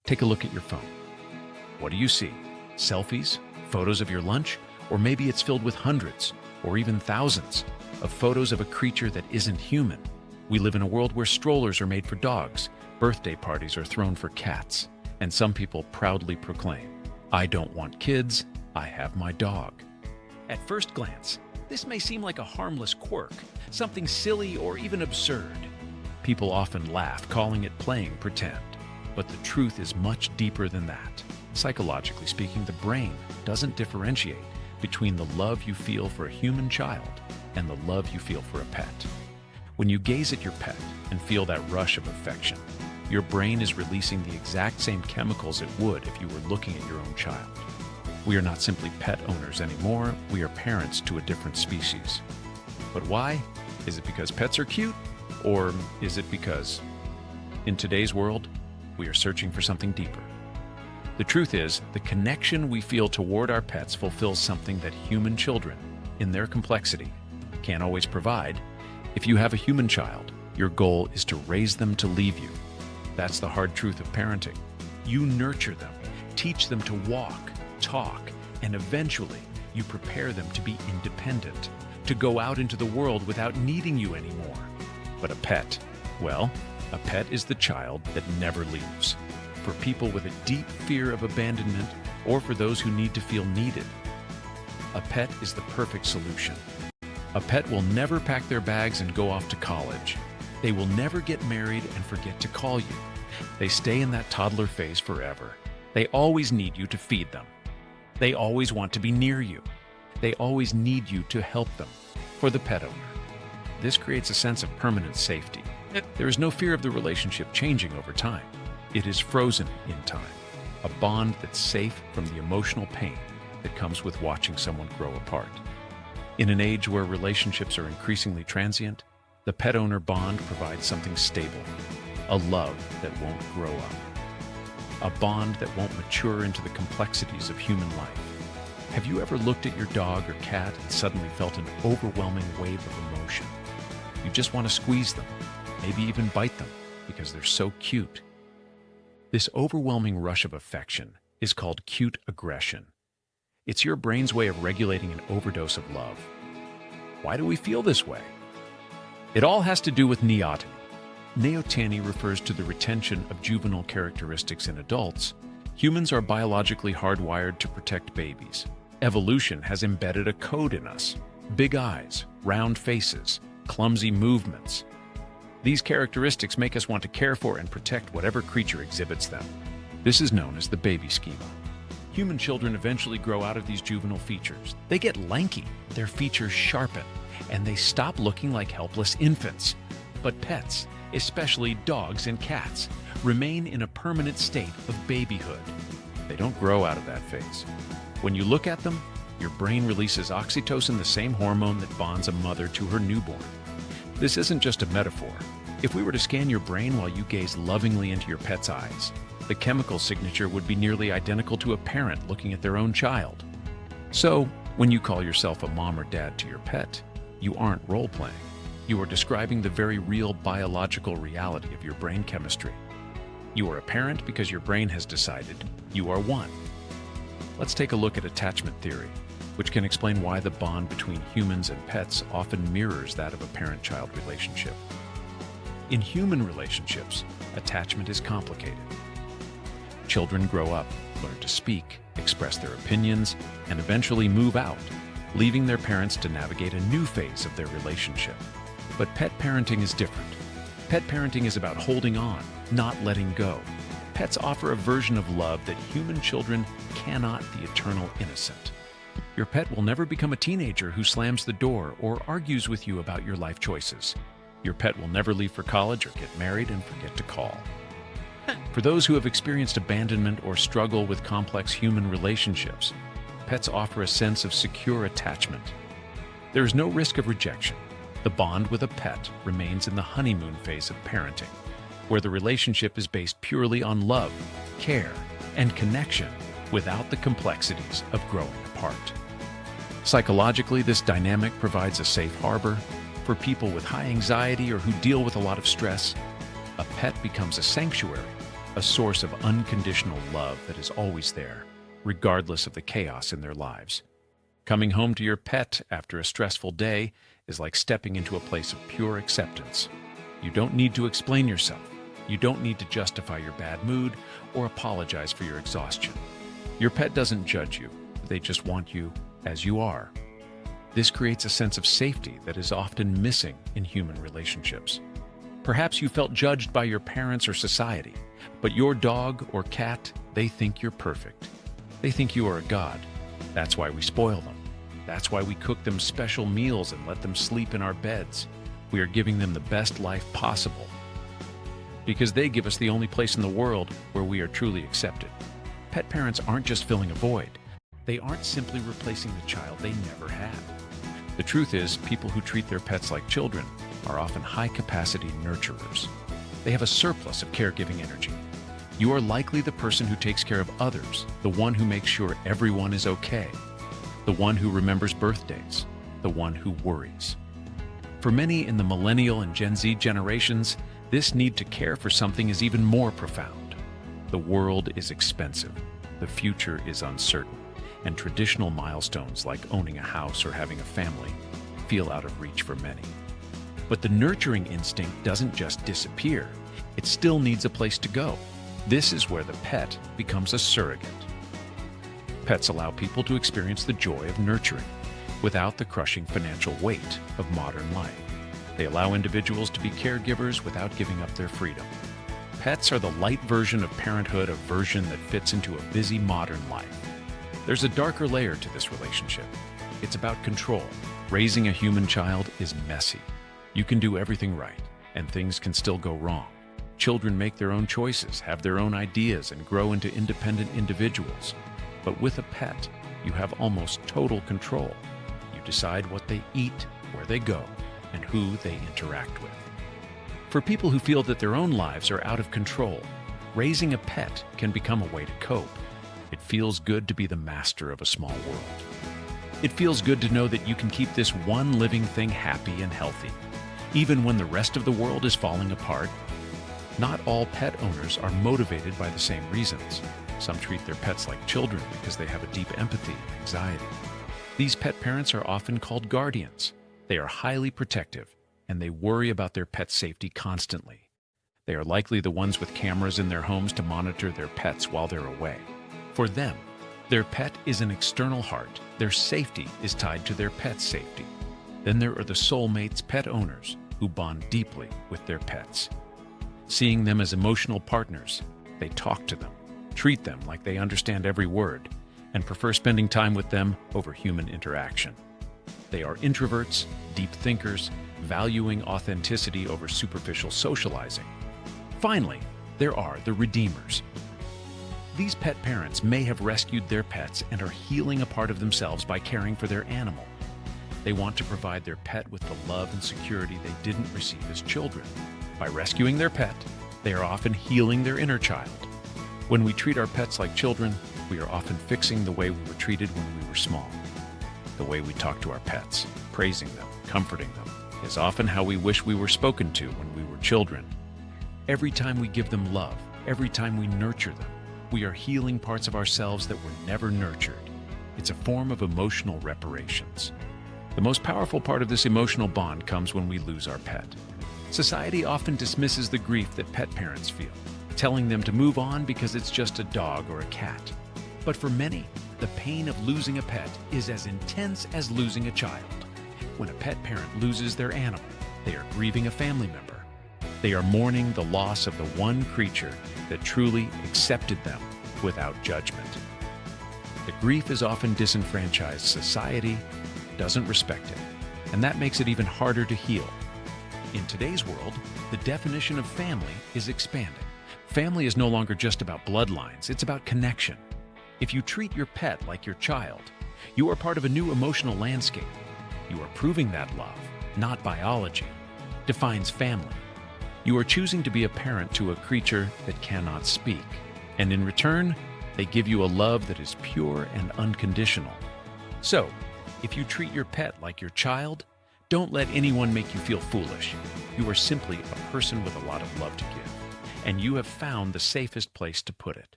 Take a look at your phone. What do you see? Selfies? Photos of your lunch? Or maybe it's filled with hundreds, or even thousands, of photos of a creature that isn't human. We live in a world where strollers are made for dogs, birthday parties are thrown for cats, and some people proudly proclaim, "I don't want kids, I have my dog." At first glance, this may seem like a harmless quirk, something silly or even absurd. People often laugh, calling it playing pretend. But the truth is much deeper than that. Psychologically speaking, the brain doesn't differentiate between the love you feel for a human child and the love you feel for a pet. When you gaze at your pet and feel that rush of affection, your brain is releasing the exact same chemicals it would if you were looking at your own child. We are not simply pet owners anymore, we are parents to a different species. But why? Is it because pets are cute? Or is it because, in today's world, we are searching for something deeper? The truth is, the connection we feel toward our pets fulfills something that human children, in their complexity, can't always provide. If you have a human child, your goal is to raise them to leave you. That's the hard truth of parenting. You nurture them, teach them to walk, talk, and eventually you prepare them to be independent, to go out into the world without needing you anymore. But a pet, well, a pet is the child that never leaves. For people with a deep fear of abandonment, or for those who need to feel needed, a pet is the perfect solution. A pet will never pack their bags and go off to college. They will never get married and forget to call you. They stay in that toddler phase forever. They always need you to feed them. They always want to be near you. They always need you to help them. For the pet owner, this creates a sense of permanent safety. There is no fear of the relationship changing over time. It is frozen in time, a bond that's safe from the emotional pain that comes with watching someone grow apart. In an age where relationships are increasingly transient, the pet owner bond provides something stable, a love that won't grow up, a bond that won't mature into the complexities of human life. Have you ever looked at your dog or cat and suddenly felt an overwhelming wave of emotion? You just want to squeeze them, maybe even bite them, because they're so cute. This overwhelming rush of affection is called cute aggression. It's your brain's way of regulating an overdose of love. Why do we feel this way? It all has to do with neoteny. Neoteny refers to the retention of juvenile characteristics in adults. Humans are biologically hardwired to protect babies. Evolution has embedded a code in us. Big eyes, round faces, clumsy movements. These characteristics make us want to care for and protect whatever creature exhibits them. This is known as the baby schema. Human children eventually grow out of these juvenile features. They get lanky, their features sharpen, and they stop looking like helpless infants. But pets, especially dogs and cats, remain in a permanent state of babyhood. They don't grow out of that phase. When you look at them, your brain releases oxytocin, the same hormone that bonds a mother to her newborn. This isn't just a metaphor. If we were to scan your brain while you gaze lovingly into your pet's eyes, the chemical signature would be nearly identical to a parent looking at their own child. So, when you call yourself a mom or dad to your pet, you aren't role-playing. You are describing the very real biological reality of your brain chemistry. You are a parent because your brain has decided you are one. Let's take a look at attachment theory, which can explain why the bond between humans and pets often mirrors that of a parent-child relationship. In human relationships, attachment is complicated. Children grow up, learn to speak, express their opinions, and eventually move out, leaving their parents to navigate a new phase of their relationship. But pet parenting is different. Pet parenting is about holding on, not letting go. Pets offer a version of love that human children cannot, the eternal innocent. Your pet will never become a teenager who slams the door or argues with you about your life choices. Your pet will never leave for college or get married and forget to call. For those who have experienced abandonment or struggle with complex human relationships, pets offer a sense of secure attachment. There is no risk of rejection. The bond with a pet remains in the honeymoon phase of parenting, where the relationship is based purely on love, care, and connection without the complexities of growing apart. Psychologically, this dynamic provides a safe harbor. For people with high anxiety or who deal with a lot of stress, a pet becomes a sanctuary, a source of unconditional love that is always there, regardless of the chaos in their lives. Coming home to your pet after a stressful day is like stepping into a place of pure acceptance. You don't need to explain yourself. You don't need to justify your bad mood or apologize for your exhaustion. Your pet doesn't judge you. They just want you as you are. This creates a sense of safety that is often missing in human relationships. Perhaps you felt judged by your parents or society, but your dog or cat, they think you're perfect. They think you are a god. That's why we spoil them. That's why we cook them special meals and let them sleep in our beds. We are giving them the best life possible, because they give us the only place in the world where we are truly accepted. Pet parents aren't just filling a void. They aren't simply replacing the child they never had. The truth is, people who treat their pets like children are often high-capacity nurturers. They have a surplus of caregiving energy. You are likely the person who takes care of others, the one who makes sure everyone is okay, the one who remembers birthdays, the one who worries. For many in the Millennial and Gen Z generations, this need to care for something is even more profound. The world is expensive, the future is uncertain, and traditional milestones like owning a house or having a family feel out of reach for many. But the nurturing instinct doesn't just disappear, it still needs a place to go. This is where the pet becomes a surrogate. Pets allow people to experience the joy of nurturing without the crushing financial weight of modern life. They allow individuals to be caregivers without giving up their freedom. Pets are the light version of parenthood, a version that fits into a busy modern life. There's a darker layer to this relationship. It's about control. Raising a human child is messy. You can do everything right, and things can still go wrong. Children make their own choices, have their own ideas, and grow into independent individuals. But with a pet, you have almost total control. You decide what they eat, where they go, and who they interact with. For people who feel that their own lives are out of control, raising a pet can become a way to cope. It feels good to be the master of a small world. It feels good to know that you can keep this one living thing happy and healthy, even when the rest of the world is falling apart. Not all pet owners are motivated by the same reasons. Some treat their pets like children because they have a deep empathy and anxiety. These pet parents are often called guardians. They are highly protective, and they worry about their pet's safety constantly. They are likely the ones with cameras in their homes to monitor their pets while they're away. For them, their pet is an external heart. Their safety is tied to their pet's safety. Then there are the soulmates pet owners who bond deeply with their pets. Seeing them as emotional partners, they talk to them, treat them like they understand every word, and prefer spending time with them over human interaction. They are introverts, deep thinkers, valuing authenticity over superficial socializing. Finally, there are the redeemers. These pet parents may have rescued their pets and are healing a part of themselves by caring for their animal. They want to provide their pet with the love and security they didn't receive as children. By rescuing their pet, they are often healing their inner child. When we treat our pets like children, we are often fixing the way we were treated when we were small. The way we talk to our pets, praising them, comforting them, is often how we wish we were spoken to when we were children. Every time we give them love, every time we nurture them, we are healing parts of ourselves that were never nurtured. It's a form of emotional reparations. The most powerful part of this emotional bond comes when we lose our pet. Society often dismisses the grief that pet parents feel, telling them to move on because it's just a dog or a cat. But for many, the pain of losing a pet is as intense as losing a child. When a pet parent loses their animal, they are grieving a family member. They are mourning the loss of the one creature that truly accepted them without judgment. The grief is often disenfranchised. Society doesn't respect it, and that makes it even harder to heal. In today's world, the definition of family is expanding. Family is no longer just about bloodlines, it's about connection. If you treat your pet like your child, you are part of a new emotional landscape. You are proving that love, not biology, defines family. You are choosing to be a parent to a creature that cannot speak, and in return, they give you a love that is pure and unconditional. So, if you treat your pet like your child, don't let anyone make you feel foolish. You are simply a person with a lot of love to give. and you have found the safest place to put it.